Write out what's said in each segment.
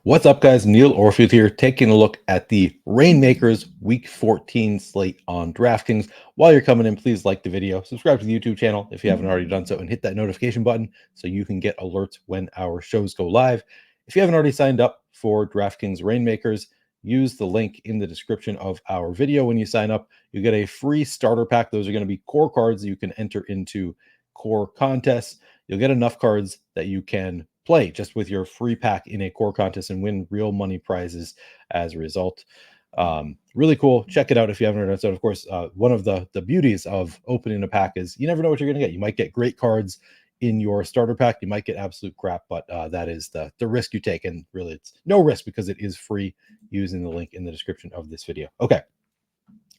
What's up, guys? Neil Orfield here, taking a look at the Reignmakers Week 14 slate on DraftKings. While you're coming in, please like the video, subscribe to the YouTube channel if you haven't already done so, and hit that notification button so you can get alerts when our shows go live. If you haven't already signed up for DraftKings Reignmakers, use the link in the description of our video. When you sign up, you get a free starter pack. Those are going to be core cards that you can enter into core contests. You'll get enough cards that you can play just with your free pack in a core contest and win real money prizes as a result. Really cool. Check it out if you haven't heard of it. So, of course, one of the beauties of opening a pack is you never know what you're going to get. You might get great cards in your starter pack. You might get absolute crap, but that is the risk you take. And really, it's no risk because it is free using the link in the description of this video. Okay.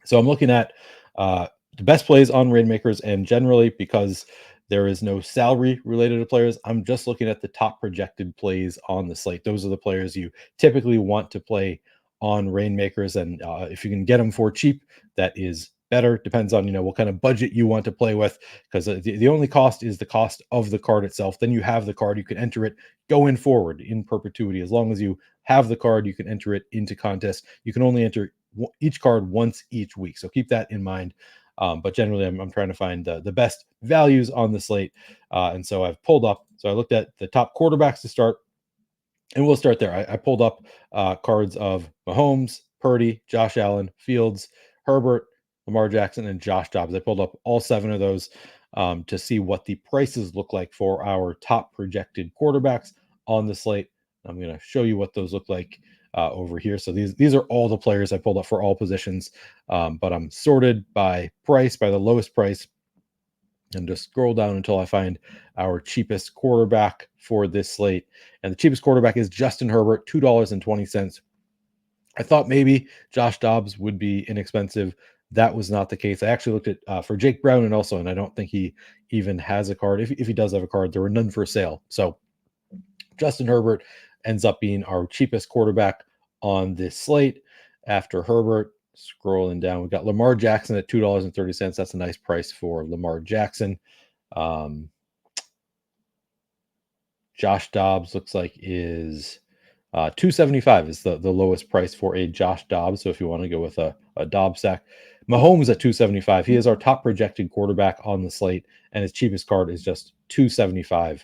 So I'm looking at the best plays on Rainmakers, and generally because there is no salary related to players, I'm just looking at the top projected plays on the slate. Those are the players you typically want to play on Rainmakers, and if you can get them for cheap, that is better. Depends on what kind of budget you want to play with, because the only cost is the cost of the card itself. Then you have the card, you can enter it going forward in perpetuity. As long as you have the card, you can enter it into contests. You can only enter each card once each week, so keep that in mind. But generally, I'm trying to find the best values on the slate. And so I've pulled up. So I looked at the top quarterbacks to start, and we'll start there. I pulled up cards of Mahomes, Purdy, Josh Allen, Fields, Herbert, Lamar Jackson, and Josh Dobbs. I pulled up all 7 of those to see what the prices look like for our top projected quarterbacks on the slate. I'm going to show you what those look like over here. So these are all the players I pulled up for all positions, but I'm sorted by price, by the lowest price, and just scroll down until I find our cheapest quarterback for this slate. And the cheapest quarterback is Justin Herbert, $2.20. I thought maybe Josh Dobbs would be inexpensive. That was not the case. I actually looked at for Jake Brown and I don't think he even has a card. If he does have a card, there were none for sale. So Justin Herbert ends up being our cheapest quarterback on this slate. After Herbert, scrolling down, we've got Lamar Jackson at $2.30. That's a nice price for Lamar Jackson. Josh Dobbs looks like is $2.75 is the lowest price for a Josh Dobbs. So if you want to go with a Dobbs sack, Mahomes at $2.75. He is our top projected quarterback on the slate, and his cheapest card is just $2.75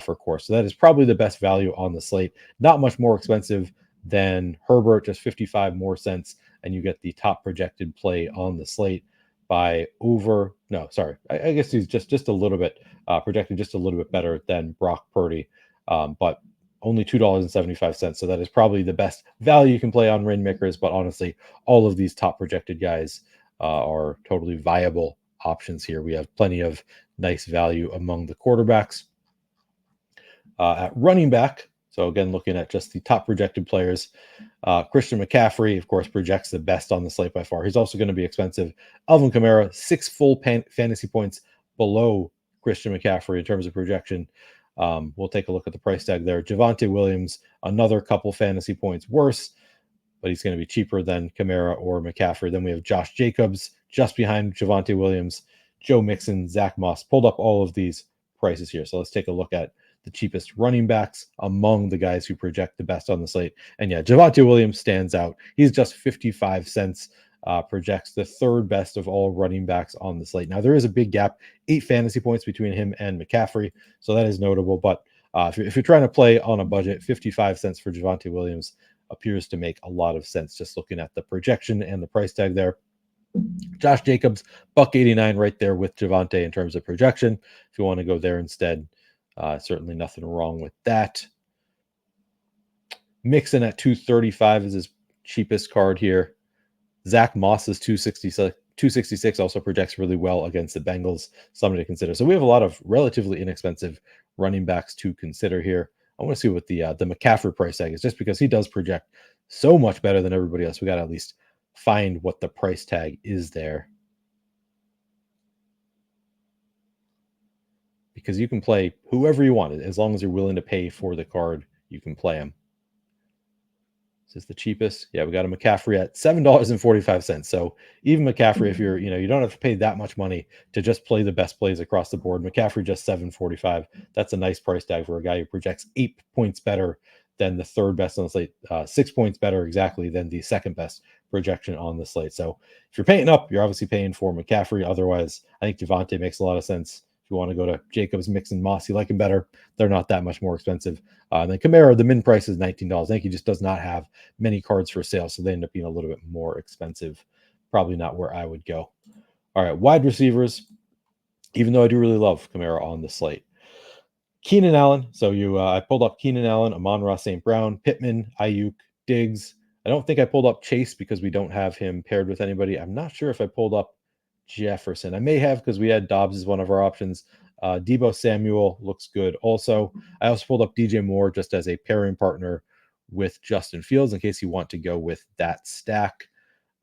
for course. So that is probably the best value on the slate. Not much more expensive than Herbert, just 55 more cents, and you get the top projected play on the slate by over. No, sorry, I guess he's just a little bit projected, just a little bit better than Brock Purdy, but only $2.75. So that is probably the best value you can play on Rainmakers. But honestly, all of these top projected guys are totally viable options here. We have plenty of nice value among the quarterbacks. At running back, so again, looking at just the top projected players, Christian McCaffrey, of course, projects the best on the slate by far. He's also going to be expensive. Alvin Kamara, 6 full fantasy points below Christian McCaffrey in terms of projection. We'll take a look at the price tag there. Javonte Williams, another couple fantasy points worse, but he's going to be cheaper than Kamara or McCaffrey. Then we have Josh Jacobs just behind Javonte Williams, Joe Mixon, Zach Moss. Pulled up all of these prices here. So let's take a look at the cheapest running backs among the guys who project the best on the slate. And yeah, Javonte Williams stands out. He's just 55 cents. Projects the third best of all running backs on the slate. Now, there is a big gap, 8 fantasy points between him and McCaffrey, so that is notable. But if you're trying to play on a budget, 55 cents for Javonte Williams appears to make a lot of sense just looking at the projection and the price tag there. Josh Jacobs, $1.89 right there with Javonte in terms of projection. If you want to go there instead, certainly nothing wrong with that. Mixon at $2.35 is his cheapest card here. Zach Moss is 266 also projects really well against the Bengals, something to consider. So we have a lot of relatively inexpensive running backs to consider here. I want to see what the McCaffrey price tag is, just because he does project so much better than everybody else. We got to at least find what the price tag is there, because you can play whoever you want as long as you're willing to pay for the card. You can play him. Is the cheapest? Yeah, we got a McCaffrey at $7.45. So even McCaffrey, if you're, you don't have to pay that much money to just play the best plays across the board. McCaffrey just $7.45. That's a nice price tag for a guy who projects 8 points better than the third best on the slate, 6 points better exactly than the second best projection on the slate. So if you're paying up, you're obviously paying for McCaffrey. Otherwise, I think Javonte makes a lot of sense. If you want to go to Jacobs, Mixon, Moss, you like him better. They're not that much more expensive. And then Kamara, the min price is $19. I think he just does not have many cards for sale, so they end up being a little bit more expensive. Probably not where I would go. All right, wide receivers, even though I do really love Kamara on the slate. Keenan Allen. So I pulled up Keenan Allen, Amon-Ra St. Brown, Pittman, Ayuk, Diggs. I don't think I pulled up Chase because we don't have him paired with anybody. I'm not sure if I pulled up Jefferson. I may have because we had Dobbs as one of our options. Deebo Samuel looks good. Also, I also pulled up DJ Moore just as a pairing partner with Justin Fields in case you want to go with that stack.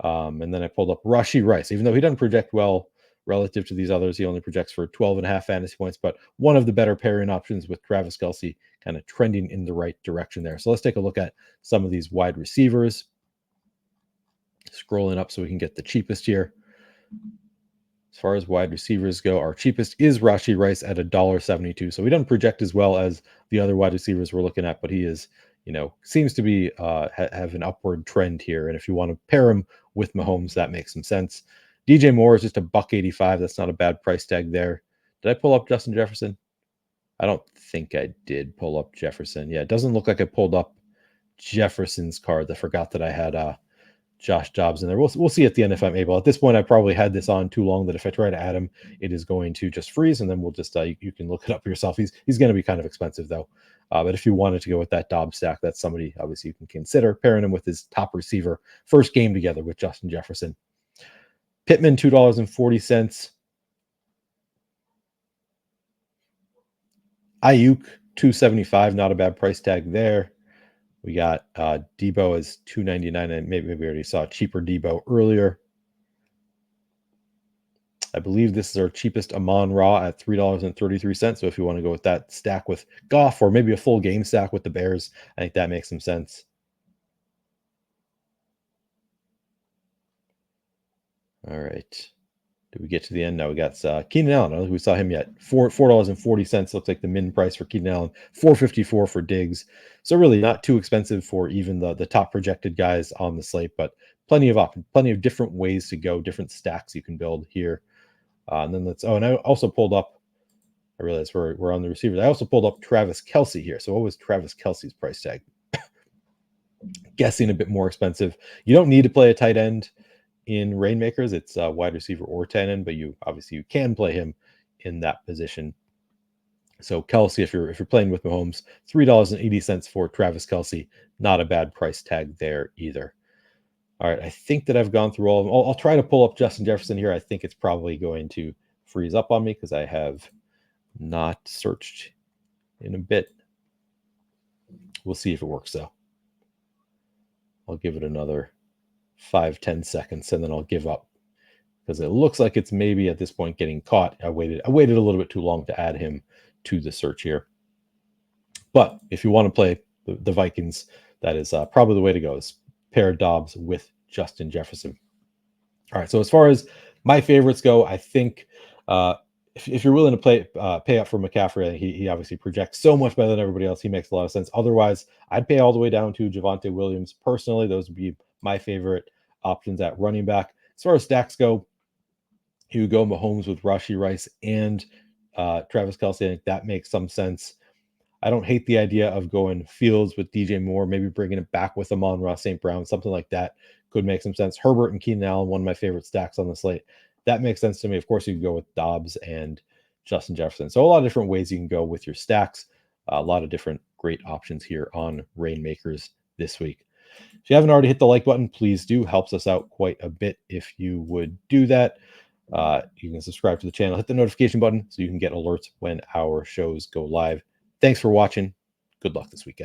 And then I pulled up Rashee Rice, even though he doesn't project well relative to these others. He only projects for 12.5 fantasy points, but one of the better pairing options with Travis Kelce kind of trending in the right direction there. So let's take a look at some of these wide receivers. Scrolling up so we can get the cheapest here. As far as wide receivers go, our cheapest is Rashee Rice at $1.72. So he doesn't project as well as the other wide receivers we're looking at, but he is, seems to be have an upward trend here. And if you want to pair him with Mahomes, that makes some sense. DJ Moore is just $1.85. That's not a bad price tag there. Did I pull up Justin Jefferson? I don't think I did pull up Jefferson. Yeah, it doesn't look like I pulled up Jefferson's card. I forgot that I had Josh Dobbs in there. We'll see at the end if I'm able. At this point, I probably had this on too long that if I try to add him, it is going to just freeze, and then we'll just you can look it up yourself. He's going to be kind of expensive though. But if you wanted to go with that Dobbs stack, that's somebody obviously you can consider pairing him with his top receiver. First game together with Justin Jefferson. Pittman, $2.40. Ayuk, $2.75. Not a bad price tag there. We got Deebo as $2.99, and maybe we already saw cheaper Deebo earlier. I believe this is our cheapest Amon-Ra at $3.33. So if you want to go with that stack with Goff or maybe a full game stack with the Bears, I think that makes some sense. All right. Did we get to the end? No, we got Keenan Allen. I don't think we saw him yet. $4.40 looks like the min price for Keenan Allen. $4.54 for Diggs. So really not too expensive for even the top projected guys on the slate, but plenty of different ways to go, different stacks you can build here. And then and I also pulled up, I realized we're on the receivers. I also pulled up Travis Kelce here. So what was Travis Kelce's price tag? Guessing a bit more expensive. You don't need to play a tight end in Reignmakers. It's wide receiver or tight end, but you can play him in that position. So Kelce, if you're playing with Mahomes, $3.80 for Travis Kelce. Not a bad price tag there either. All right, I think that I've gone through all of them. I'll try to pull up Justin Jefferson here. I think it's probably going to freeze up on me because I have not searched in a bit. We'll see if it works though. I'll give it another 5-10 seconds and then I'll give up because it looks like it's maybe at this point getting caught. I waited a little bit too long to add him to the search here. But if you want to play the Vikings, that is probably the way to go, is pair Dobbs with Justin Jefferson. All right, so as far as my favorites go, I think if you're willing to pay up for McCaffrey, he obviously projects so much better than everybody else. He makes a lot of sense. Otherwise, I'd pay all the way down to Javonte Williams. Personally, those would be my favorite options at running back. As far as stacks go, you would go Mahomes with Rashee Rice and Travis Kelce. I think that makes some sense. I don't hate the idea of going Fields with DJ Moore, maybe bringing it back with Amon-Ra St. Brown, something like that could make some sense. Herbert and Keenan Allen, one of my favorite stacks on the slate. That makes sense to me. Of course, you can go with Dobbs and Justin Jefferson. So a lot of different ways you can go with your stacks. A lot of different great options here on Reignmakers this week. If you haven't already hit the like button, please do. Helps us out quite a bit if you would do that. You can subscribe to the channel, hit the notification button so you can get alerts when our shows go live. Thanks for watching. Good luck this weekend.